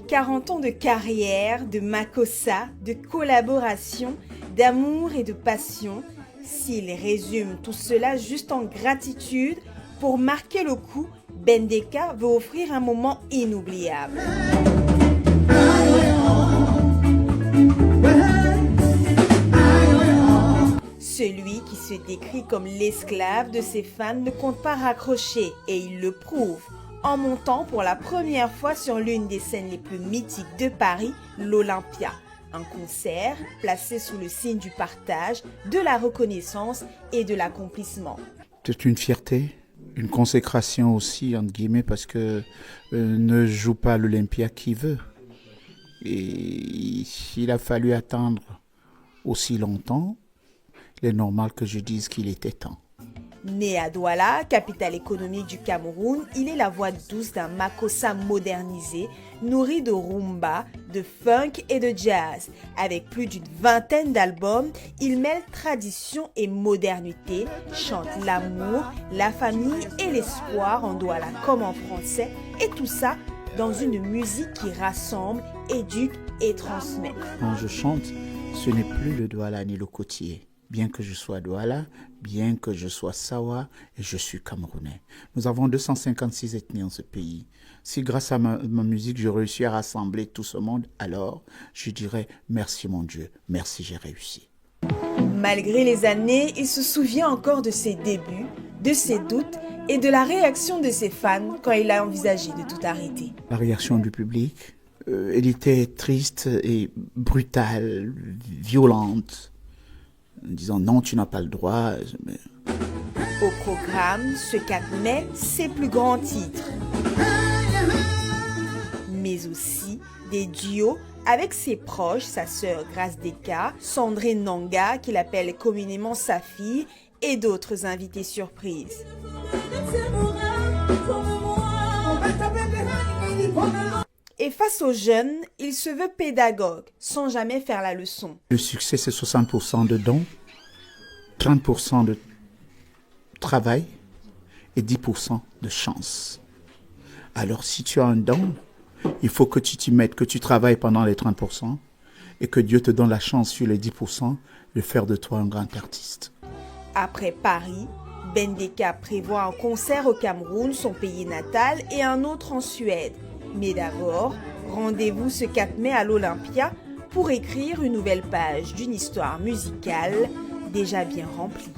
40 ans de carrière, de makossa, de collaboration, d'amour et de passion. S'il résume tout cela juste en gratitude, pour marquer le coup, Bendeka veut offrir un moment inoubliable. Celui qui se décrit comme l'esclave de ses fans ne compte pas raccrocher et il le prouve en montant pour la première fois sur l'une des scènes les plus mythiques de Paris, l'Olympia. Un concert placé sous le signe du partage, de la reconnaissance et de l'accomplissement. C'est une fierté, une consécration aussi, entre guillemets, parce que ne joue pas l'Olympia qui veut. Et s'il a fallu attendre aussi longtemps, il est normal que je dise qu'il était temps. Né à Douala, capitale économique du Cameroun, il est la voix douce d'un makossa modernisé, nourri de rumba, de funk et de jazz. Avec plus d'une vingtaine d'albums, il mêle tradition et modernité, chante l'amour, la famille et l'espoir en Douala comme en français, et tout ça dans une musique qui rassemble, éduque et transmet. Quand je chante, ce n'est plus le Douala ni le côtier. Bien que je sois Douala, bien que je sois Sawa, et je suis Camerounais. Nous avons 256 ethnies en ce pays. Si grâce à ma musique, je réussis à rassembler tout ce monde, alors je dirais merci mon Dieu, merci j'ai réussi. Malgré les années, il se souvient encore de ses débuts, de ses doutes et de la réaction de ses fans quand il a envisagé de tout arrêter. La réaction du public, elle était triste et brutale, violente. En disant non, tu n'as pas le droit. Au programme, ce 4 mai, ses plus grands titres. Mais aussi des duos avec ses proches, sa sœur Grace Deka, Sandrine Nanga, qu'il appelle communément sa fille, et d'autres invités surprises. Et face aux jeunes, il se veut pédagogue, sans jamais faire la leçon. Le succès, c'est 60% de dons, 30% de travail et 10% de chance. Alors, si tu as un don, il faut que tu t'y mettes, que tu travailles pendant les 30% et que Dieu te donne la chance sur les 10% de faire de toi un grand artiste. Après Paris, Bendeka prévoit un concert au Cameroun, son pays natal, et un autre en Suède. Mais d'abord, rendez-vous ce 4 mai à l'Olympia pour écrire une nouvelle page d'une histoire musicale déjà bien remplie.